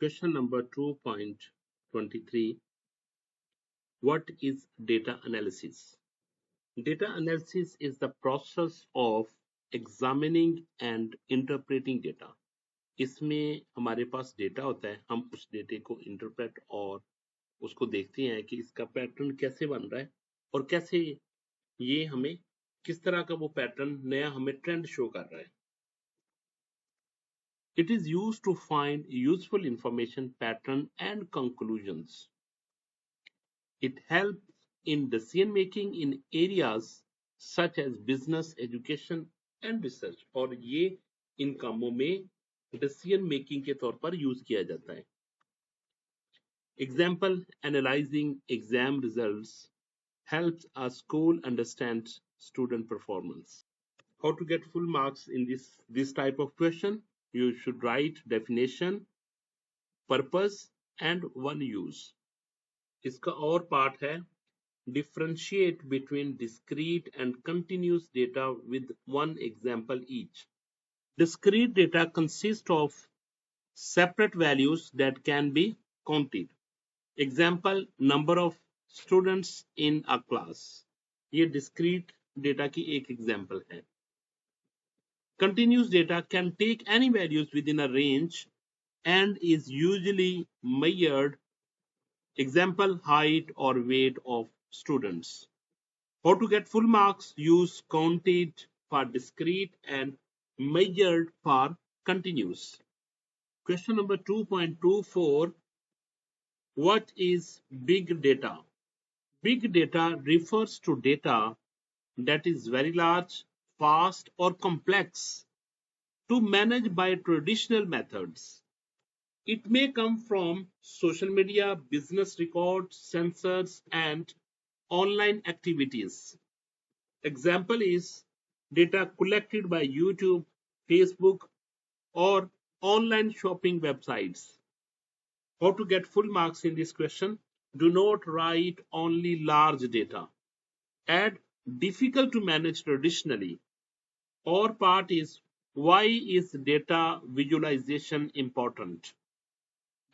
Question number 2.23. What is data analysis? Data analysis is the process of examining and interpreting data. इसमें हमारे पास data होता है, हम उस डेटे को इंटरप्रेट और उसको देखते हैं कि इसका पैटर्न कैसे बन रहा है और कैसे ये हमें किस तरह का वो पैटर्न नया हमें ट्रेंड शो कर रहा है. It is used to find useful information, pattern and conclusions. It helps in decision making in areas such as business, education and research. और ये इन कामों में decision making के तौर पर यूज किया जाता है. Example, analyzing exam results helps a school understand student performance. How to get full marks in this type of question? You should write definition, purpose and one use. इसका और part है differentiate between discrete and continuous data with one example each. Discrete data consists of separate values that can be counted. Example, number of students in a class. ये discrete data की एक example है. Continuous data can take any values within a range and is usually measured. Example, height or weight of students. How to get full marks? Use counted for discrete and measured for continuous. Question number 2.24. What is big data? Big data refers to data that is very large, fast or complex to manage by traditional methods. It may come from social media, business records, sensors, and online activities. Example is data collected by YouTube, Facebook, or online shopping websites. How to get full marks in this question? Do not write only large data. Add difficult to manage traditionally. Or part is why is data visualization important?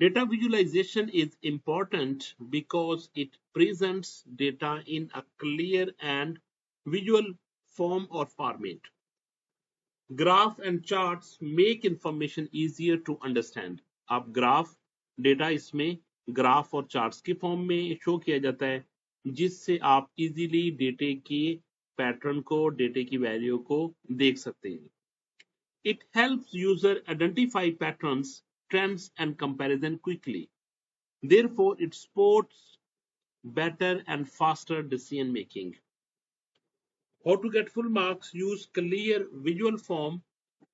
Data visualization is important because it presents data in a clear and visual form or format. Graph and charts make information easier to understand. अब graph data इसमें graph और charts के form में show किया जाता है जिससे आप इजीली डेटे के पैटर्न को, डेटे की वैल्यू को देख सकते हैं. It helps user identify patterns, trends and comparison quickly. Therefore, it supports better and faster decision making. How to get full marks? Use clear visual form,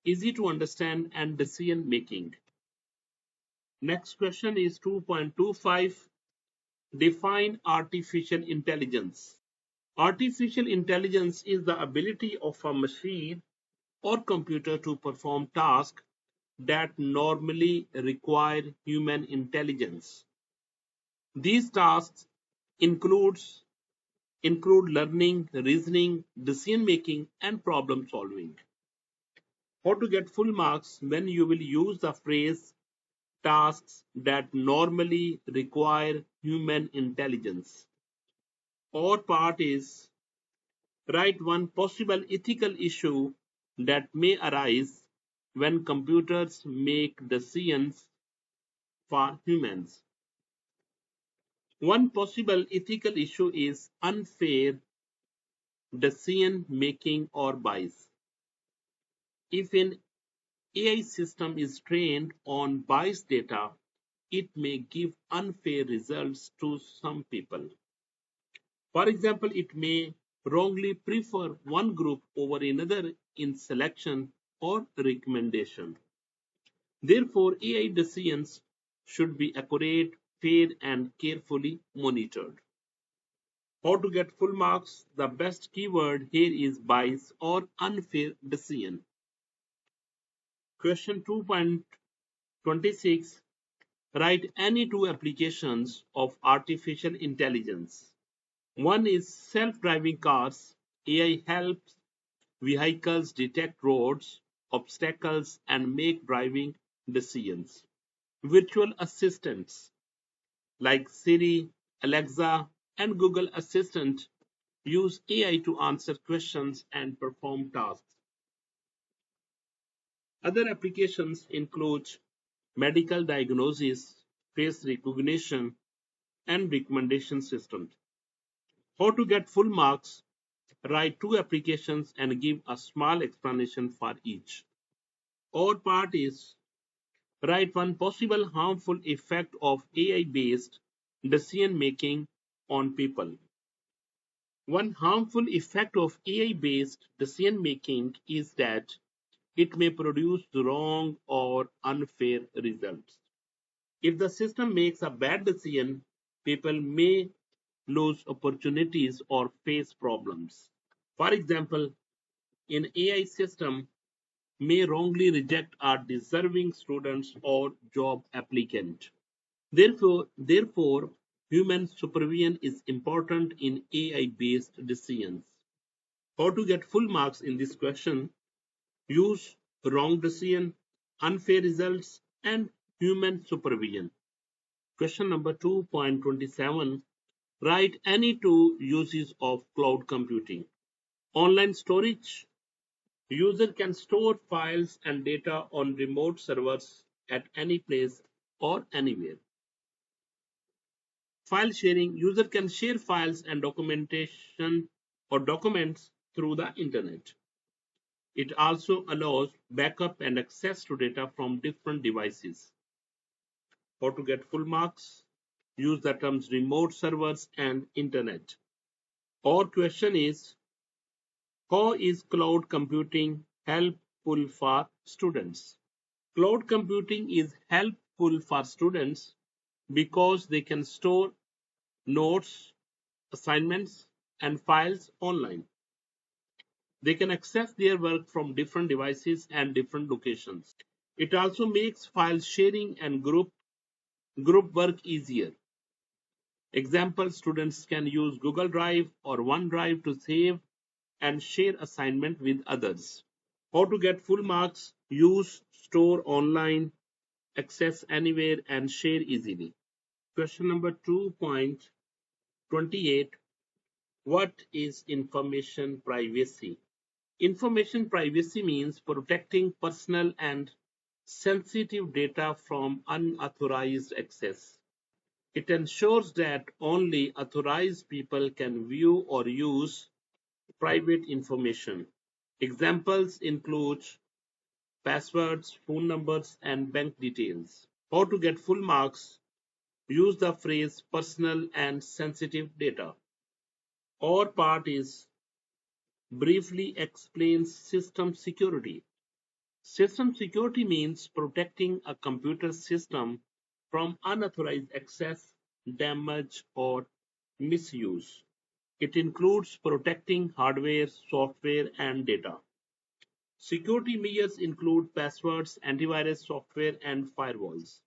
easy to understand and decision making. Next question is 2.25. Define artificial intelligence. Artificial intelligence is the ability of a machine or computer to perform tasks that normally require human intelligence. These tasks include learning, reasoning, decision making, and problem solving. How to get full marks? When you will use the phrase tasks that normally require human intelligence. Or part is write one possible ethical issue that may arise when computers make decisions for humans. One possible ethical issue is unfair decision making or bias. If an AI system is trained on biased data, it may give unfair results to some people. For example, it may wrongly prefer one group over another in selection or recommendation. Therefore, AI decisions should be accurate, fair, and carefully monitored. How to get full marks? The best keyword here is bias or unfair decision. Question 2.26. Write any two applications of artificial intelligence. One is self-driving cars. AI helps vehicles detect roads, obstacles, and make driving decisions. Virtual assistants like Siri, Alexa, and Google Assistant use AI to answer questions and perform tasks. Other applications include medical diagnosis, face recognition, and recommendation systems. How to get full marks? Write two applications and give a small explanation for each. Our part is write one possible harmful effect of AI-based decision making on people. One harmful effect of AI-based decision making is that it may produce wrong or unfair results. If the system makes a bad decision, people may lose opportunities or face problems. For example, an AI system may wrongly reject a deserving students or job applicant. Therefore, human supervision is important in AI-based decisions. How to get full marks in this question? Use wrong decision, unfair results, and human supervision. Question number 2.27. Write any two uses of cloud computing. Online storage. User can store files and data on remote servers at any place or anywhere. File sharing. User can share files and documentation or documents through the internet. It also allows backup and access to data from different devices. How to get full marks? Use the terms remote servers and internet. Our question is, how is cloud computing helpful for students? Cloud computing is helpful for students because they can store notes, assignments, and files online. They can access their work from different devices and different locations. It also makes file sharing and group work easier. Example, students can use Google Drive or OneDrive to save and share assignment with others. How to get full marks? Use store online, access anywhere, and share easily. Question number 2.28. What is information privacy? Information privacy means protecting personal and sensitive data from unauthorized access. It ensures that only authorized people can view or use private information. Examples include passwords, phone numbers, and bank details. How to get full marks? Use the phrase personal and sensitive data. Our part is briefly explains system security. System security means protecting a computer system from unauthorized access, damage, or misuse. It includes protecting hardware, software, and data. Security measures include passwords, antivirus software, and firewalls.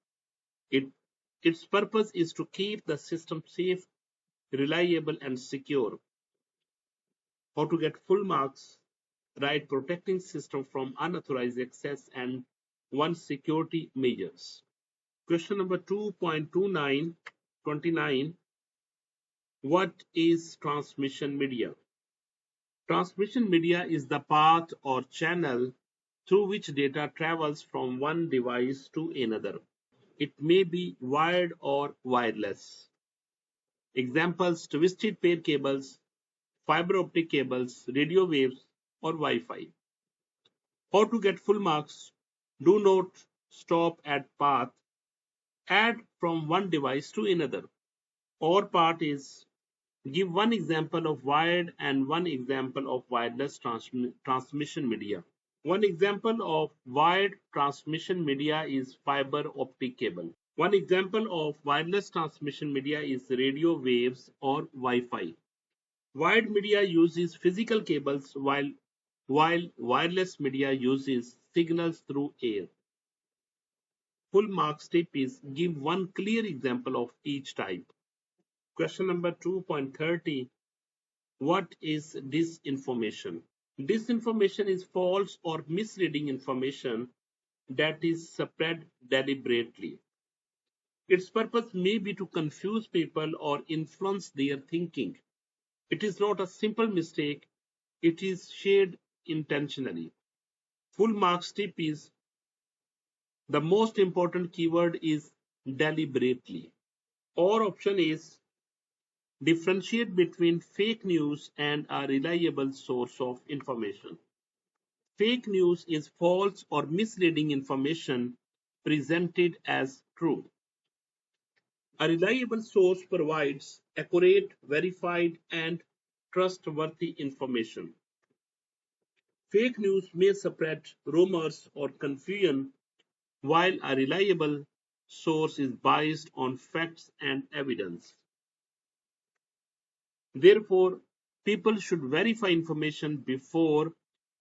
It, its purpose is to keep the system safe, reliable, and secure. How to get full marks? Write protecting system from unauthorized access and one security measures. Question number 2.29. What is transmission media? Transmission media is the path or channel through which data travels from one device to another. It may be wired or wireless. Examples: twisted pair cables, fiber optic cables, radio waves, or Wi-Fi. How to get full marks? Do not stop at path. Add from one device to another. Our part is give one example of wired and one example of wireless transmission media. One example of wired transmission media is fiber optic cable. One example of wireless transmission media is radio waves or Wi-Fi. Wired media uses physical cables while wireless media uses signals through air. Full marks tip is give one clear example of each type. Question number 2.30. What is disinformation? Disinformation is false or misleading information that is spread deliberately. Its purpose may be to confuse people or influence their thinking. It is not a simple mistake, it is shared intentionally. Full marks tip is the most important keyword is deliberately. Or option is differentiate between fake news and a reliable source of information. Fake news is false or misleading information presented as true. A reliable source provides accurate, verified, and trustworthy information. Fake news may spread rumors or confusion, while a reliable source is based on facts and evidence. Therefore, people should verify information before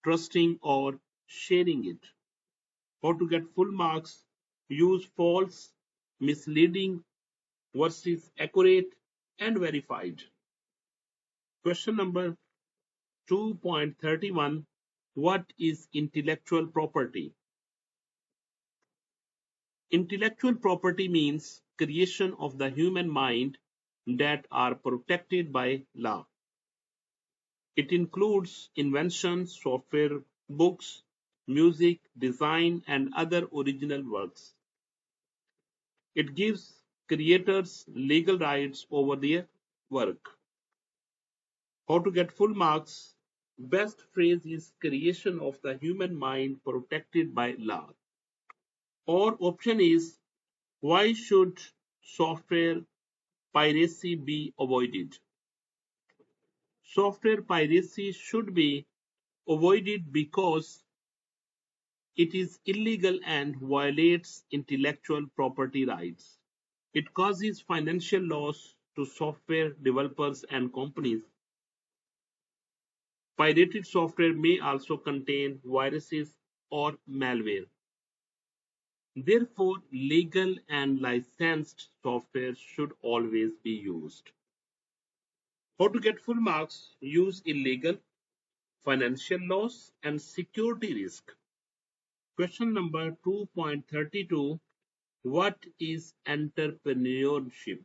trusting or sharing it. How to get full marks? Use false, misleading versus accurate and verified. Question number 2.31. What is intellectual property? Intellectual property means creation of the human mind that are protected by law. It includes inventions, software, books, music, design, and other original works. It gives creators legal rights over their work. How to get full marks? Best phrase is creation of the human mind protected by law. Or option is why should software piracy be avoided? Software piracy should be avoided because it is illegal and violates intellectual property rights. It causes financial loss to software developers and companies. Pirated software may also contain viruses or malware. Therefore, legal and licensed software should always be used. How to get full marks? Use illegal, financial loss, and security risk. Question number 2.32. What is entrepreneurship?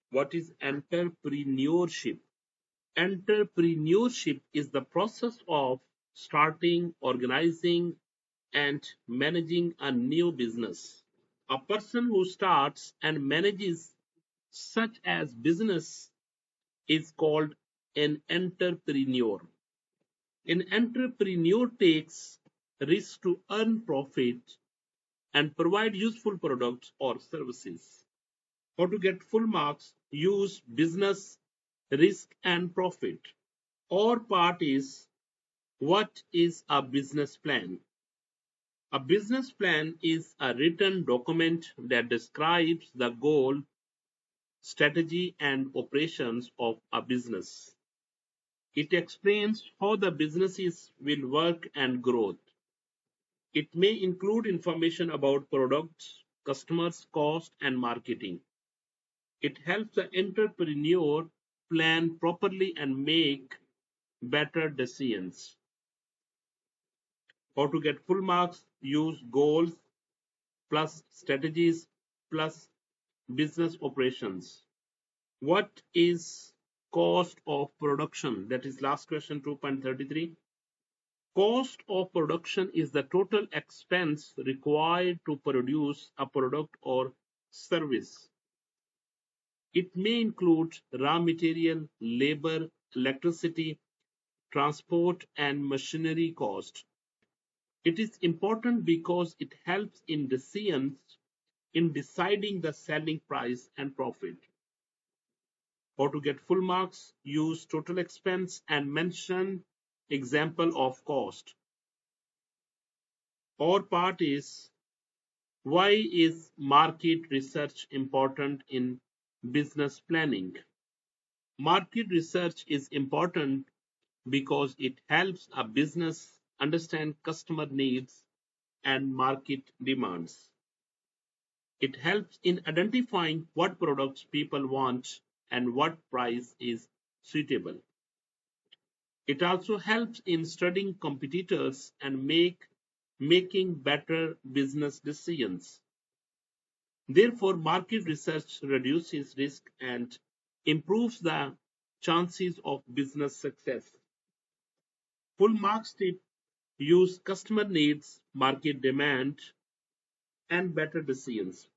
What is entrepreneurship? Entrepreneurship is the process of starting, organizing, and managing a new business. A person who starts and manages such as business is called an entrepreneur. An entrepreneur takes risks to earn profit and provide useful products or services. How to get full marks? Use business, risk, and profit. Or part is what is a business plan? A business plan is a written document that describes the goal, strategy, and operations of a business. It explains how the businesses will work and growth. It may include information about products, customers, cost, and marketing. It helps the entrepreneur plan properly and make better decisions. How to get full marks? Use goals plus strategies plus business operations. What is cost of production? That is last question 2.33. Cost of production is the total expense required to produce a product or service. It may include raw material, labor, electricity, transport, and machinery cost. It is important because it helps in decisions in deciding the selling price and profit. How to get full marks? Use total expense and mention example of cost. Or part is why is market research important in business planning? Market research is important because it helps a business understand customer needs and market demands. It helps in identifying what products people want and what price is suitable. It also helps in studying competitors and making better business decisions. Therefore, market research reduces risk and improves the chances of business success. Full marks tip: use customer needs, market demand, and better decisions.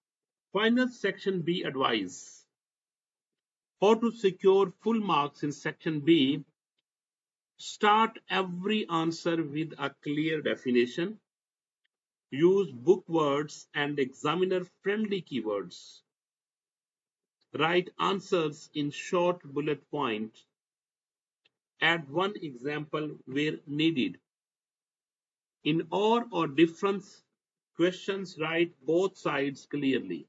Final section B advice. How to secure full marks in section B. Start every answer with a clear definition. Use book words and examiner friendly keywords. Write answers in short bullet points. Add one example where needed. In or difference questions, write both sides clearly.